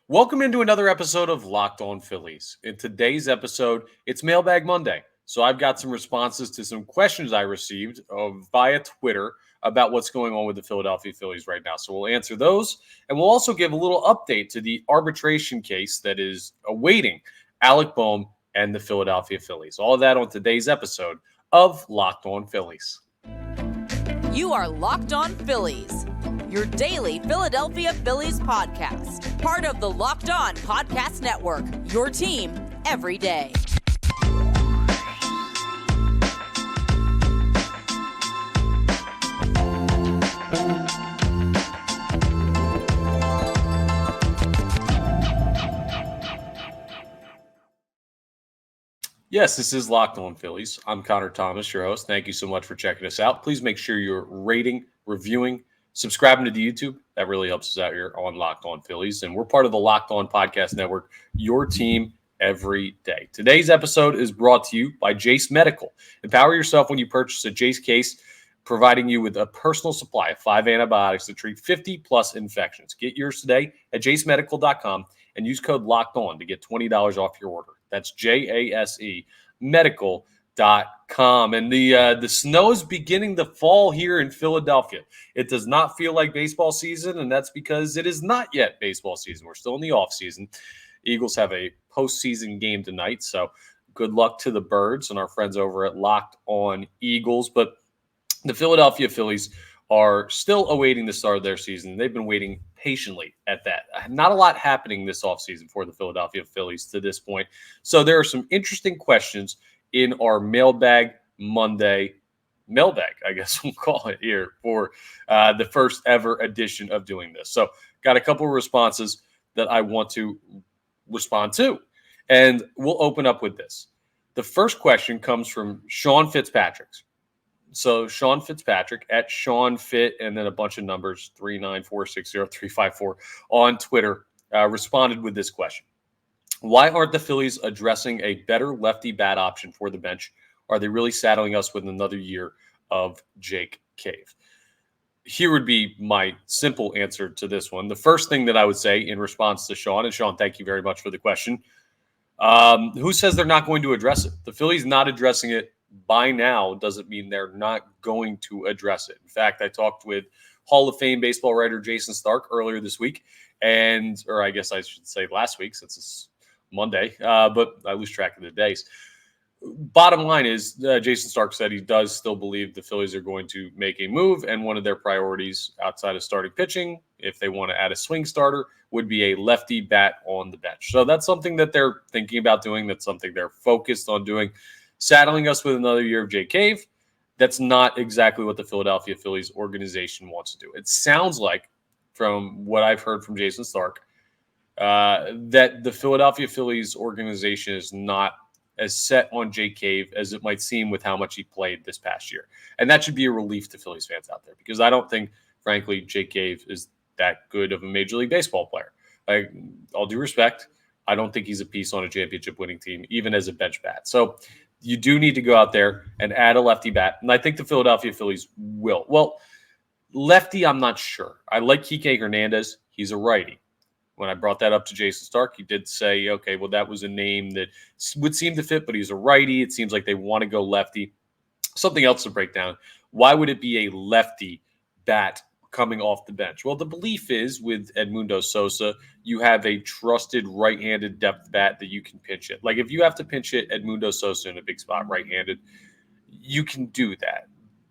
Welcome into another episode of Locked On Phillies. In today's episode, it's Mailbag Monday. So I've got some responses to some questions I received via Twitter about what's going on with the Philadelphia Phillies right now. So we'll answer those, and we'll also give a little update to the arbitration case that is awaiting Alec Bohm and the Philadelphia Phillies. All of that on today's episode of Locked On Phillies. You are Locked On Phillies, your daily Philadelphia Phillies podcast. Part of the Locked On Podcast Network, your team every day. Yes, this is Locked On Phillies. I'm Connor Thomas, your host. Thank you so much for checking us out. Please make sure you're rating, reviewing, subscribing to the YouTube. That really helps us out here on Locked On Phillies. And we're part of the Locked On Podcast Network, your team every day. Today's episode is brought to you by Jace Medical. Empower yourself when you purchase a Jace case, providing you with a personal supply of 5 antibiotics to treat 50-plus infections. Get yours today at jacemedical.com and use code LOCKEDON to get $20 off your order. That's JASE medical.com. And the snow is beginning to fall here in Philadelphia. It does not feel like baseball season, and that's because it is not yet baseball season. We're still in the off season. Eagles have a postseason game tonight, so good luck to the Birds and our friends over at Locked On Eagles. But the Philadelphia Phillies are still awaiting the start of their season. They've been waiting patiently at that. Not a lot happening this offseason for the Philadelphia Phillies to this point. So there are some interesting questions in our Mailbag Monday mailbag, I guess we'll call it here, for the first ever edition of doing this. So got a couple of responses that I want to respond to. And we'll open up with this. The first question comes from Sean Fitzpatrick. So Sean Fitzpatrick at Sean Fit and then a bunch of numbers 39460-354 on Twitter responded with this question. Why aren't the Phillies addressing a better lefty bat option for the bench? Are they really saddling us with another year of Jake Cave? Here would be my simple answer to this one. The first thing that I would say in response to Sean, and Sean, thank you very much for the question. Who says they're not going to address it? The Phillies not addressing it by now doesn't mean they're not going to address it. In fact, I talked with Hall of Fame baseball writer Jason Stark earlier this week, or I guess I should say last week since it's Monday, but I lose track of the days. Bottom line is, Jason Stark said he does still believe the Phillies are going to make a move, and one of their priorities outside of starting pitching, if they want to add a swing starter, would be a lefty bat on the bench. So that's something that they're thinking about doing. That's something they're focused on doing. Saddling us with another year of Jake Cave, that's not exactly what the Philadelphia Phillies organization wants to do. It sounds like, from what I've heard from Jason Stark, that the Philadelphia Phillies organization is not as set on Jake Cave as it might seem with how much he played this past year. And that should be a relief to Phillies fans out there, because I don't think, frankly, Jake Cave is that good of a Major League Baseball player. Like, all due respect, I don't think he's a piece on a championship winning team, even as a bench bat. So you do need to go out there and add a lefty bat. And I think the Philadelphia Phillies will. Well, lefty, I'm not sure. I like Kike Hernandez. He's a righty. When I brought that up to Jason Stark, he did say, okay, well, that was a name that would seem to fit, but he's a righty. It seems like they want to go lefty. Something else to break down. Why would it be a lefty bat coming off the bench? Well, the belief is with Edmundo Sosa, you have a trusted right-handed depth bat that you can pinch it. Like, if you have to pinch hit Edmundo Sosa in a big spot right-handed, you can do that.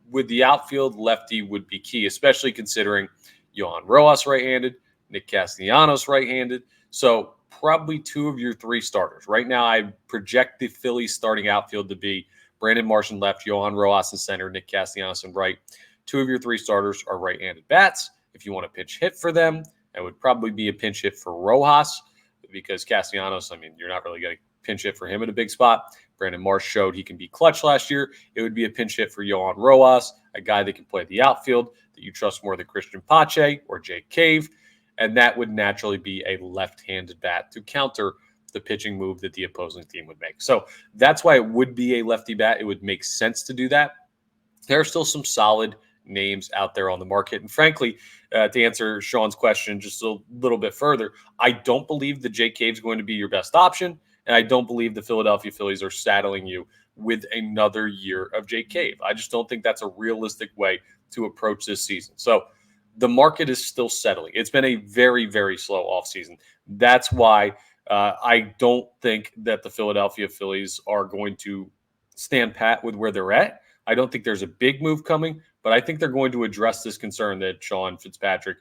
With the outfield, lefty would be key, especially considering Yohan Rojas right-handed, Nick Castellanos right-handed. So probably two of your three starters. Right now, I project the Phillies starting outfield to be Brandon Marsh in left, Yohan Rojas in center, Nick Castellanos in right. Two of your three starters are right-handed bats. If you want to pinch hit for them, that would probably be a pinch hit for Rojas, because Castellanos, I mean, you're not really going to pinch hit for him in a big spot. Brandon Marsh showed he can be clutch last year. It would be a pinch hit for Yohan Rojas, a guy that can play the outfield that you trust more than Christian Pache or Jake Cave. And that would naturally be a left-handed bat to counter the pitching move that the opposing team would make. So that's why it would be a lefty bat. It would make sense to do that. There are still some solid names out there on the market. And frankly, to answer Sean's question just a little bit further, I don't believe that Jake Cave's going to be your best option. And I don't believe the Philadelphia Phillies are saddling you with another year of Jake Cave. I just don't think that's a realistic way to approach this season. So the market is still settling. It's been a very, very slow offseason. That's why I don't think that the Philadelphia Phillies are going to stand pat with where they're at. I don't think there's a big move coming, but I think they're going to address this concern that Sean Fitzpatrick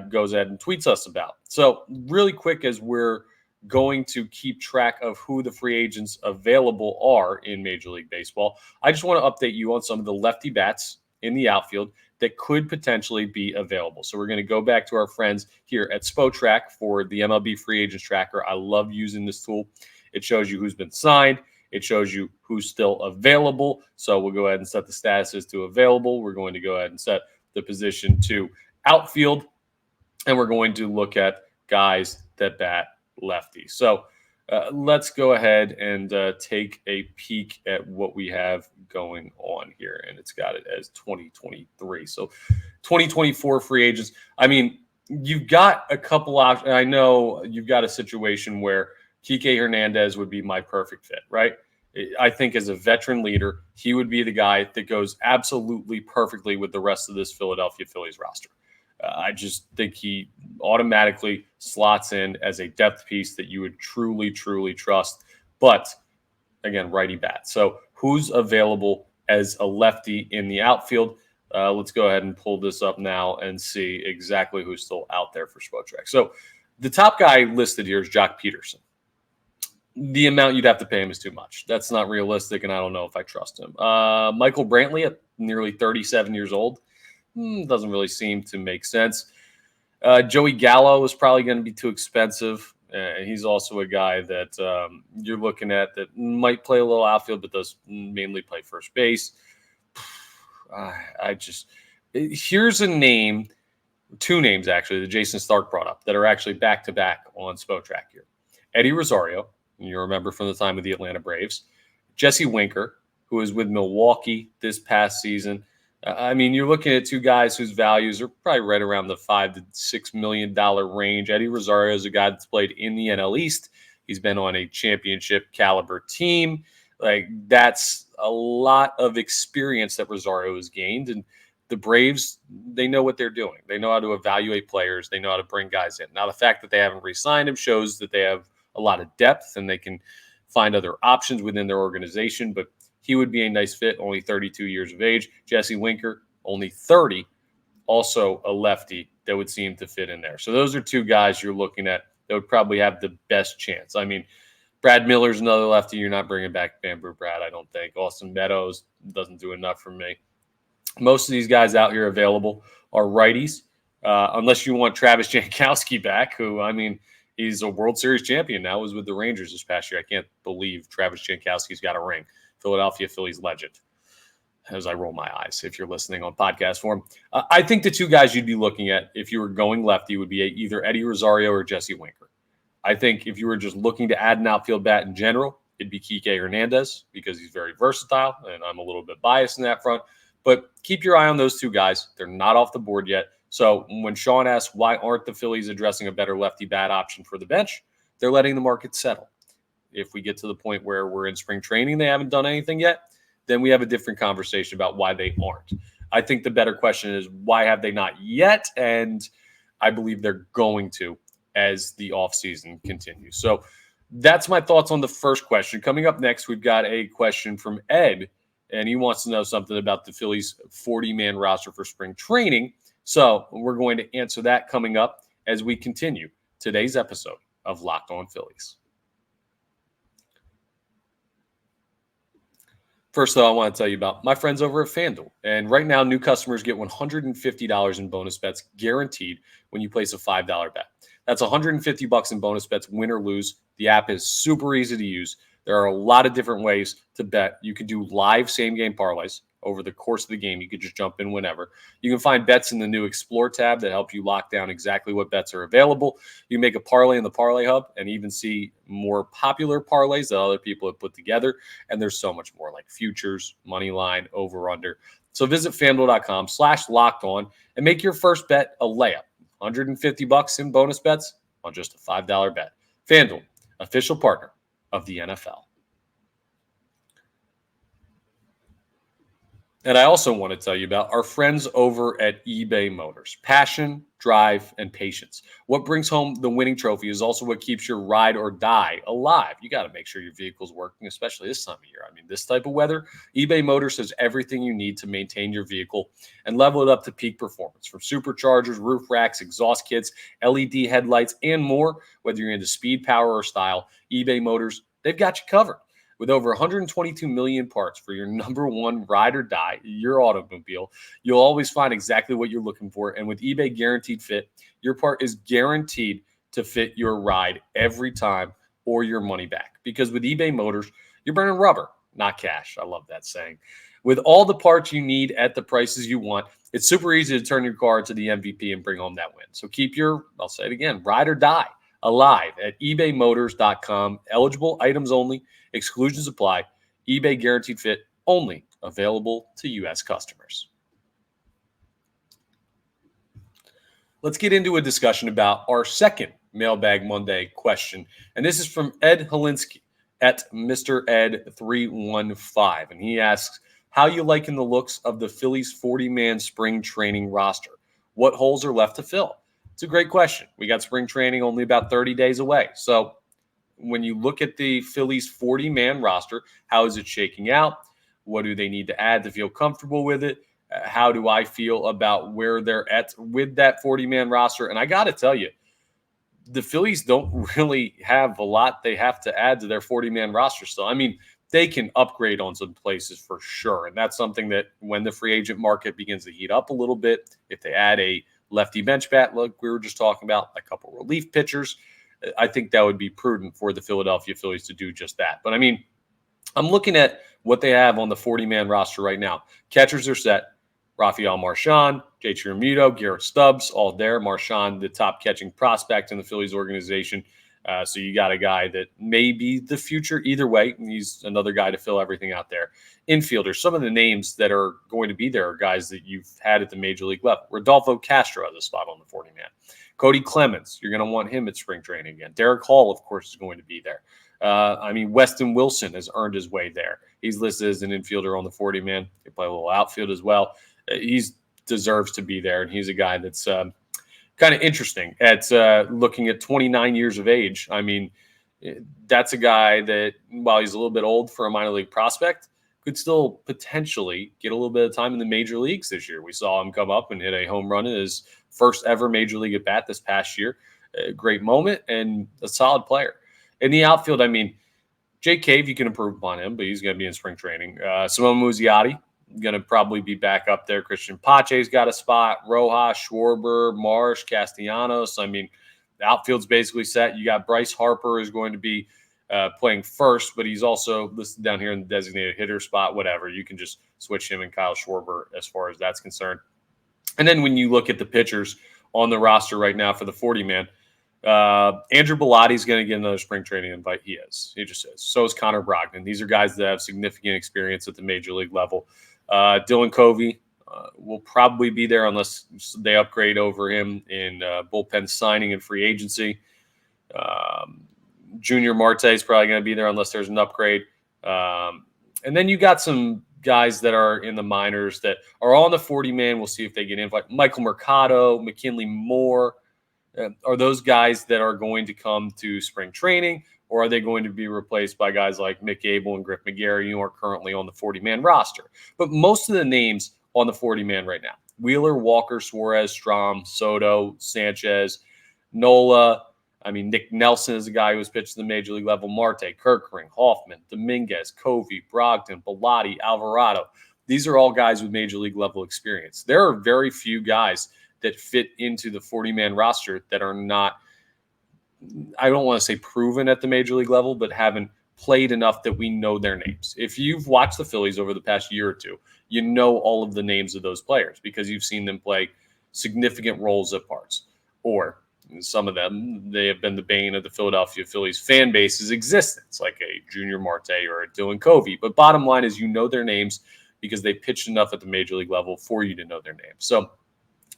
goes ahead and tweets us about. So really quick, as we're going to keep track of who the free agents available are in Major League Baseball, I just want to update you on some of the lefty bats in the outfield that could potentially be available. So we're going to go back to our friends here at Spotrac for the MLB free agents tracker. I love using this tool. It shows you who's been signed. It shows you who's still available. So we'll go ahead and set the statuses to available. We're going to go ahead and set the position to outfield. And we're going to look at guys that bat lefty. So let's go ahead and take a peek at what we have going on here. And it's got it as 2023. So 2024 free agents. I mean, you've got a couple options. I know you've got a situation where Kike Hernandez would be my perfect fit, right? I think as a veteran leader, he would be the guy that goes absolutely perfectly with the rest of this Philadelphia Phillies roster. I just think he automatically slots in as a depth piece that you would truly, truly trust. But again, righty bat. So who's available as a lefty in the outfield? Let's go ahead and pull this up now and see exactly who's still out there for Spotrac. So the top guy listed here is Jock Peterson. The amount you'd have to pay him is too much. That's not realistic, and I don't know if I trust him. Michael Brantley at nearly 37 years old. Doesn't really seem to make sense. Joey Gallo is probably going to be too expensive. He's also a guy that you're looking at that might play a little outfield, but does mainly play first base. Here's a name, two names actually, that Jason Stark brought up that are actually back-to-back on Spotrac here. Eddie Rosario, you remember from the time of the Atlanta Braves. Jesse Winker, who was with Milwaukee this past season. I mean, you're looking at two guys whose values are probably right around the $5 to $6 million range. Eddie Rosario is a guy that's played in the NL East. He's been on a championship caliber team. Like, that's a lot of experience that Rosario has gained. And the Braves, they know what they're doing. They know how to evaluate players. They know how to bring guys in. Now, the fact that they haven't re-signed him shows that they have a lot of depth and they can find other options within their organization. But he would be a nice fit, only 32 years of age. Jesse Winker, only 30, also a lefty that would seem to fit in there. So those are two guys you're looking at that would probably have the best chance. I mean, Brad Miller's another lefty. You're not bringing back Bamboo Brad, I don't think. Austin Meadows doesn't do enough for me. Most of these guys out here available are righties, unless you want Travis Jankowski back, who, I mean, he's a World Series champion now, was with the Rangers this past year. I can't believe Travis Jankowski's got a ring. Philadelphia Phillies legend, as I roll my eyes if you're listening on podcast form. I think the two guys you'd be looking at if you were going lefty would be either Eddie Rosario or Jesse Winker. I think if you were just looking to add an outfield bat in general, it'd be Kike Hernandez because he's very versatile, and I'm a little bit biased in that front. But keep your eye on those two guys. They're not off the board yet. So when Sean asks why aren't the Phillies addressing a better lefty bat option for the bench, they're letting the market settle. If we get to the point where we're in spring training, they haven't done anything yet, then we have a different conversation about why they aren't. I think the better question is why have they not yet? And I believe they're going to as the offseason continues. So that's my thoughts on the first question. Coming up next, we've got a question from Ed, and he wants to know something about the Phillies' 40-man roster for spring training. So we're going to answer that coming up as we continue today's episode of Locked On Phillies. First, though, I want to tell you about my friends over at FanDuel. And right now, new customers get $150 in bonus bets guaranteed when you place a $5 bet. That's $150 in bonus bets, win or lose. The app is super easy to use. There are a lot of different ways to bet. You can do live same-game parlays over the course of the game. You could just jump in whenever. You can find bets in the new Explore tab that help you lock down exactly what bets are available. You make a parlay in the Parlay Hub and even see more popular parlays that other people have put together. And there's so much more like futures, money line, over, under. So visit FanDuel.com/lockedon and make your first bet a layup. $150 in bonus bets on just a $5 bet. FanDuel, official partner of the NFL. And I also want to tell you about our friends over at eBay Motors. Passion, drive, and patience. What brings home the winning trophy is also what keeps your ride or die alive. You got to make sure your vehicle's working, especially this time of year. I mean, this type of weather, eBay Motors has everything you need to maintain your vehicle and level it up to peak performance. From superchargers, roof racks, exhaust kits, LED headlights, and more. Whether you're into speed, power, or style, eBay Motors, they've got you covered. With over 122 million parts for your number one ride or die, your automobile, you'll always find exactly what you're looking for. And with eBay Guaranteed Fit, your part is guaranteed to fit your ride every time or your money back. Because with eBay Motors, you're burning rubber, not cash. I love that saying. With all the parts you need at the prices you want, it's super easy to turn your car to the MVP and bring home that win. So keep your, I'll say it again, ride or die alive at ebaymotors.com. Eligible items only. Exclusions apply. eBay Guaranteed Fit only available to U.S. customers. Let's get into a discussion about our second Mailbag Monday question. And this is from Ed Holinsky at Mr. Ed315. And he asks, how you liking the looks of the Phillies 40-man spring training roster? What holes are left to fill? It's a great question. We got spring training only about 30 days away. So when you look at the Phillies 40-man roster, how is it shaking out? What do they need to add to feel comfortable with it? How do I feel about where they're at with that 40-man roster? And I got to tell you, the Phillies don't really have a lot they have to add to their 40-man roster still. I mean, they can upgrade on some places for sure. And that's something that when the free agent market begins to heat up a little bit, if they add a lefty bench bat, like we were just talking about, a couple relief pitchers, I think that would be prudent for the Philadelphia Phillies to do just that. But I mean, I'm looking at what they have on the 40-man roster right now. Catchers are set. Rafael Marchand, JT Realmuto, Garrett Stubbs, all there. Marchand, the top catching prospect in the Phillies organization. So you got a guy that may be the future either way. He's another guy to fill everything out there. Infielders, some of the names that are going to be there are guys that you've had at the major league level. Rodolfo Castro has a spot on the 40-man. Cody Clemens, you're going to want him at spring training again. Derek Hall, of course, is going to be there. Weston Wilson has earned his way there. He's listed as an infielder on the 40-man. He play a little outfield as well. He deserves to be there, and he's a guy that's kind of interesting at looking at 29 years of age. I mean, that's a guy that, while he's a little bit old for a minor league prospect, could still potentially get a little bit of time in the major leagues this year. We saw him come up and hit a home run in his first ever major league at bat this past year. A great moment and a solid player. In the outfield, I mean, Jake Cave, you can improve upon him, but he's going to be in spring training. Simone Muzziotti, going to probably be back up there. Christian Pache's got a spot. Rojas, Schwarber, Marsh, Castellanos. I mean, the outfield's basically set. You got Bryce Harper is going to be playing first, but he's also listed down here in the designated hitter spot. Whatever. You can just switch him and Kyle Schwarber as far as that's concerned. And then when you look at the pitchers on the roster right now for the 40-man, Andrew Bellatti's going to get another spring training invite. He just is. So is Connor Brogdon. These are guys that have significant experience at the major league level. Dylan Covey will probably be there unless they upgrade over him in bullpen signing and free agency. Junior Marte is probably going to be there unless there's an upgrade. And then you got some guys that are in the minors that are on the 40-man. We'll see if they get invite. Michael Mercado, McKinley Moore. Are those guys that are going to come to spring training, or are they going to be replaced by guys like Mick Abel and Griff McGarry, who are currently on the 40-man roster? But most of the names on the 40-man right now, Wheeler, Walker, Suarez, Strom, Soto, Sanchez, Nola. I mean, Nick Nelson is a guy who was pitched at the major league level. Marte, Kirkring, Hoffman, Dominguez, Covey, Brogdon, Bellotti, Alvarado. These are all guys with major league level experience. There are very few guys that fit into the 40-man roster that are not, I don't want to say proven at the major league level, but haven't played enough that we know their names. If you've watched the Phillies over the past year or two, you know all of the names of those players because you've seen them play significant roles at parts. Or some of them, they have been the bane of the Philadelphia Phillies fan base's existence, like a Junior Marte or a Dylan Covey. But bottom line is you know their names because they pitched enough at the major league level for you to know their names. So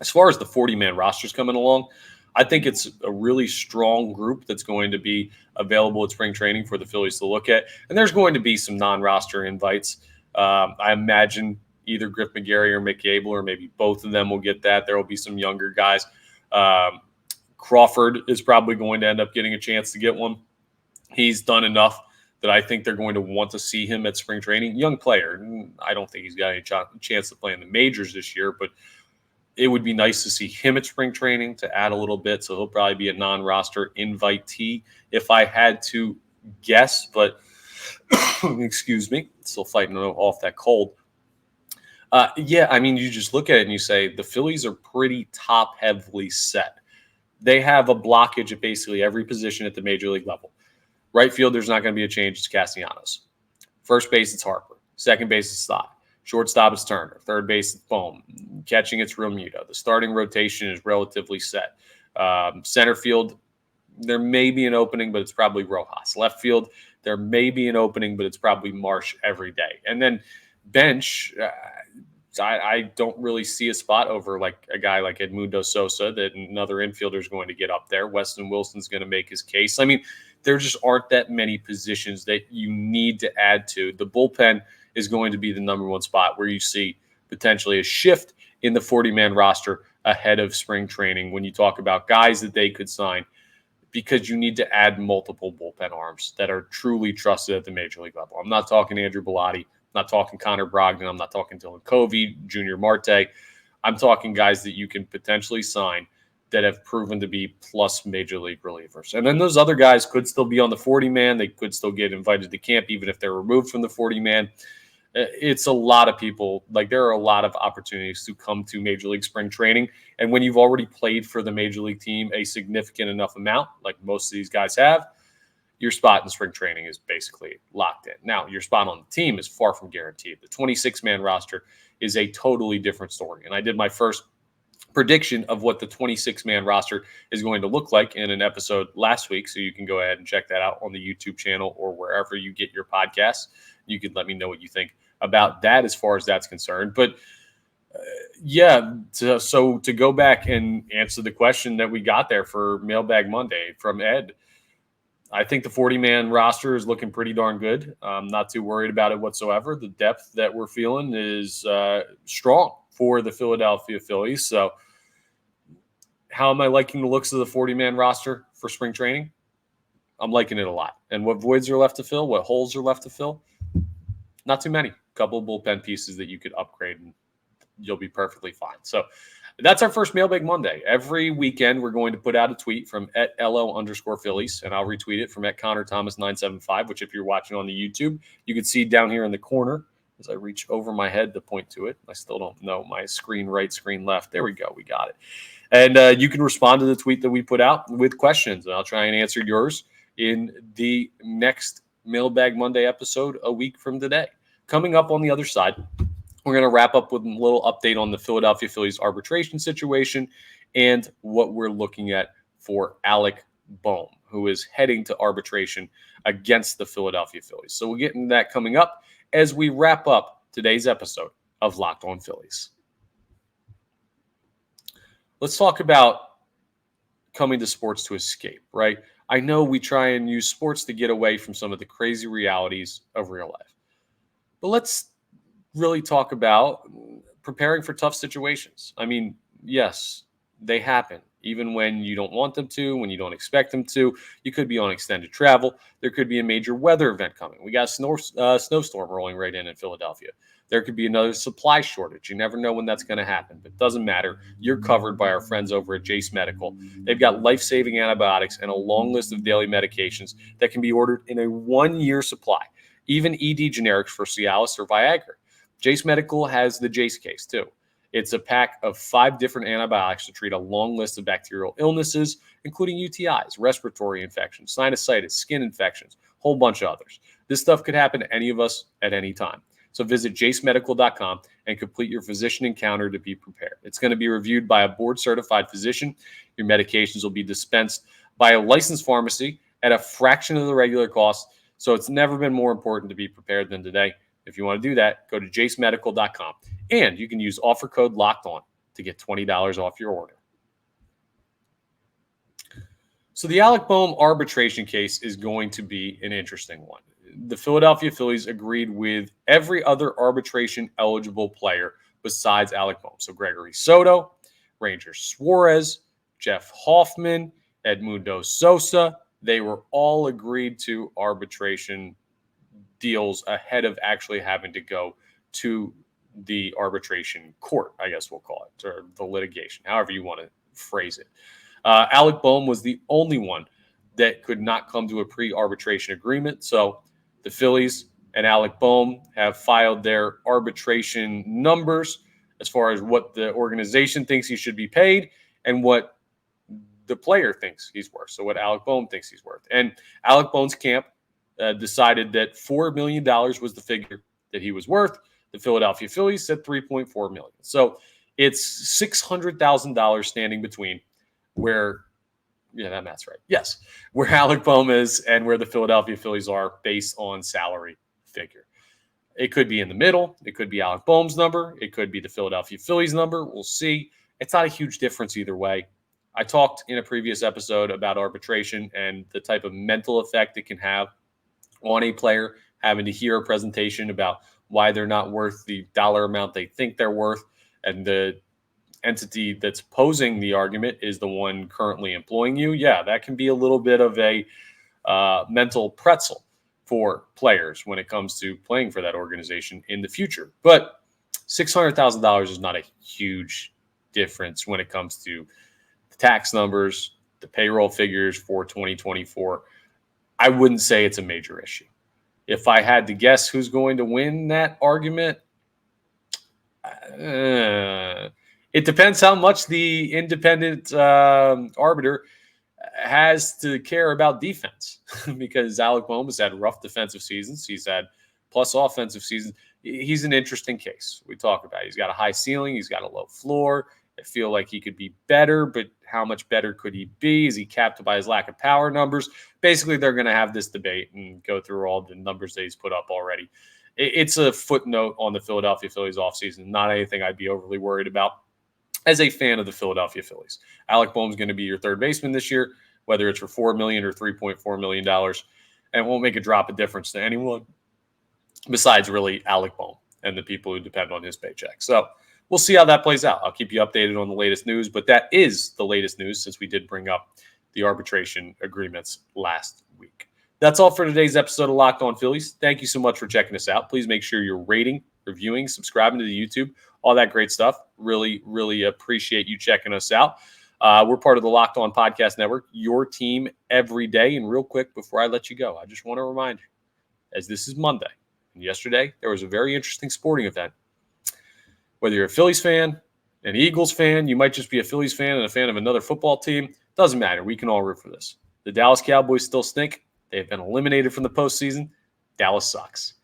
as far as the 40-man rosters coming along, I think it's a really strong group that's going to be available at spring training for the Phillies to look at. And there's going to be some non-roster invites. I imagine either Griff McGarry or Mick Gable, or maybe both of them will get that. There will be some younger guys. Crawford is probably going to end up getting a chance to get one. He's done enough that I think they're going to want to see him at spring training. Young player. I don't think he's got any chance to play in the majors this year, but it would be nice to see him at spring training to add a little bit. So he'll probably be a non-roster invitee if I had to guess, but excuse me, still fighting off that cold. Yeah, I mean, you just look at it and you say the Phillies are pretty top-heavily set. They have a blockage at basically every position at the major league level. Right field, there's not going to be a change. It's Castellanos. First base, it's Harper. Second base, it's Stott. Shortstop, it's Turner. Third base, it's Bohm. Catching, it's Realmuto. The starting rotation is relatively set. Center field, there may be an opening, but it's probably Rojas. Left field, there may be an opening, but it's probably Marsh every day. And then bench, I don't really see a spot over like a guy like Edmundo Sosa that another infielder is going to get up there. Weston Wilson's going to make his case. I mean, there just aren't that many positions that you need to add to. The bullpen is going to be the number one spot where you see potentially a shift in the 40-man roster ahead of spring training when you talk about guys that they could sign, because you need to add multiple bullpen arms that are truly trusted at the major league level. I'm not talking Andrew Bellotti. I'm not talking Connor Brogdon. I'm not talking Dylan Covey, Junior Marte. I'm talking guys that you can potentially sign that have proven to be plus major league relievers. And then those other guys could still be on the 40-man. They could still get invited to camp even if they're removed from the 40-man. It's a lot of people. Like, there are a lot of opportunities to come to Major League spring training. And when you've already played for the Major League team a significant enough amount, like most of these guys have, your spot in spring training is basically locked in. Now, your spot on the team is far from guaranteed. The 26-man roster is a totally different story. And I did my first prediction of what the 26-man roster is going to look like in an episode last week. So you can go ahead and check that out on the YouTube channel or wherever you get your podcasts. You can let me know what you think about that as far as that's concerned. But so to go back and answer the question that we got there for Mailbag Monday from Ed, I think the 40-man roster is looking pretty darn good. I'm not too worried about it whatsoever. The depth that we're feeling is strong for the Philadelphia Phillies. So how am I liking the looks of the 40-man roster for spring training? I'm liking it a lot. And what voids are left to fill, what holes are left to fill? Not too many. A couple of bullpen pieces that you could upgrade and you'll be perfectly fine. So that's our first Mailbag Monday. Every weekend, we're going to put out a tweet from @LO_Phillies, and I'll retweet it from @ConnorThomas975, which if you're watching on the YouTube, you can see down here in the corner as I reach over my head to point to it. I still don't know my screen right, screen left. There we go. We got it. And you can respond to the tweet that we put out with questions, and I'll try and answer yours in the next Mailbag Monday episode a week from today. Coming up on the other side, we're going to wrap up with a little update on the Philadelphia Phillies arbitration situation and what we're looking at for Alec Bohm, who is heading to arbitration against the Philadelphia Phillies. So we'll get into that coming up as we wrap up today's episode of Locked On Phillies. Let's talk about coming to sports to escape, right? I know we try and use sports to get away from some of the crazy realities of real life. But let's really talk about preparing for tough situations. I mean, yes, they happen. Even when you don't want them to, when you don't expect them to. You could be on extended travel. There could be a major weather event coming. We got a snowstorm rolling right in Philadelphia. There could be another supply shortage. You never know when that's going to happen, but it doesn't matter. You're covered by our friends over at Jace Medical. They've got life-saving antibiotics and a long list of daily medications that can be ordered in a 1-year supply, even ED generics for Cialis or Viagra. Jace Medical has the Jace case, too. It's a pack of 5 different antibiotics to treat a long list of bacterial illnesses, including UTIs, respiratory infections, sinusitis, skin infections, a whole bunch of others. This stuff could happen to any of us at any time. So visit jacemedical.com and complete your physician encounter to be prepared. It's going to be reviewed by a board-certified physician. Your medications will be dispensed by a licensed pharmacy at a fraction of the regular cost. So it's never been more important to be prepared than today. If you want to do that, go to jacemedical.com. And you can use offer code LOCKEDON to get $20 off your order. So the Alec Bohm arbitration case is going to be an interesting one. The Philadelphia Phillies agreed with every other arbitration-eligible player besides Alec Bohm. So Gregory Soto, Ranger Suarez, Jeff Hoffman, Edmundo Sosa, they were all agreed to arbitration deals ahead of actually having to go to the arbitration court, I guess we'll call it, or the litigation, however you want to phrase it. Alec Bohm was the only one that could not come to a pre-arbitration agreement. So the Phillies and Alec Bohm have filed their arbitration numbers as far as what the organization thinks he should be paid and what the player thinks he's worth. So what Alec Bohm thinks he's worth. And Alec Bohm's camp decided that $4 million was the figure that he was worth. The Philadelphia Phillies said $3.4 million. So it's $600,000 standing between where, yeah, that math's right. Yes, where Alec Bohm is and where the Philadelphia Phillies are based on salary figure. It could be in the middle. It could be Alec Bohm's number. It could be the Philadelphia Phillies number. We'll see. It's not a huge difference either way. I talked in a previous episode about arbitration and the type of mental effect it can have on a player having to hear a presentation about why they're not worth the dollar amount they think they're worth, and the entity that's posing the argument is the one currently employing you. Yeah, that can be a little bit of a mental pretzel for players when it comes to playing for that organization in the future. But $600,000 is not a huge difference when it comes to the tax numbers, the payroll figures for 2024. I wouldn't say it's a major issue. If I had to guess who's going to win that argument, it depends how much the independent arbiter has to care about defense because Alec Bohm has had rough defensive seasons. He's had plus offensive seasons. He's an interesting case. We talk about it. He's got a high ceiling. He's got a low floor. I feel like he could be better, but how much better could he be? Is he capped by his lack of power numbers? Basically, they're going to have this debate and go through all the numbers that he's put up already. It's a footnote on the Philadelphia Phillies offseason, not anything I'd be overly worried about as a fan of the Philadelphia Phillies. Alec Bohm's going to be your third baseman this year, whether it's for $4 million or $3.4 million, and it won't make a drop of difference to anyone besides really Alec Bohm and the people who depend on his paycheck. So we'll see how that plays out. I'll keep you updated on the latest news, but that is the latest news since we did bring up the arbitration agreements last week. That's all for today's episode of Locked On Phillies. Thank you so much for checking us out. Please make sure you're rating, reviewing, subscribing to the YouTube, all that great stuff. Really, really appreciate you checking us out. We're part of the Locked On Podcast Network, your team every day. And real quick, before I let you go, I just want to remind you, as this is Monday, and yesterday there was a very interesting sporting event. Whether you're a Phillies fan, an Eagles fan, you might just be a Phillies fan and a fan of another football team. Doesn't matter. We can all root for this. The Dallas Cowboys still stink. They've been eliminated from the postseason. Dallas sucks.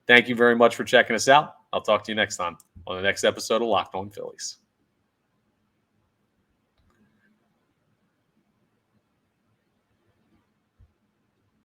Thank you very much for checking us out. I'll talk to you next time on the next episode of Locked On Phillies.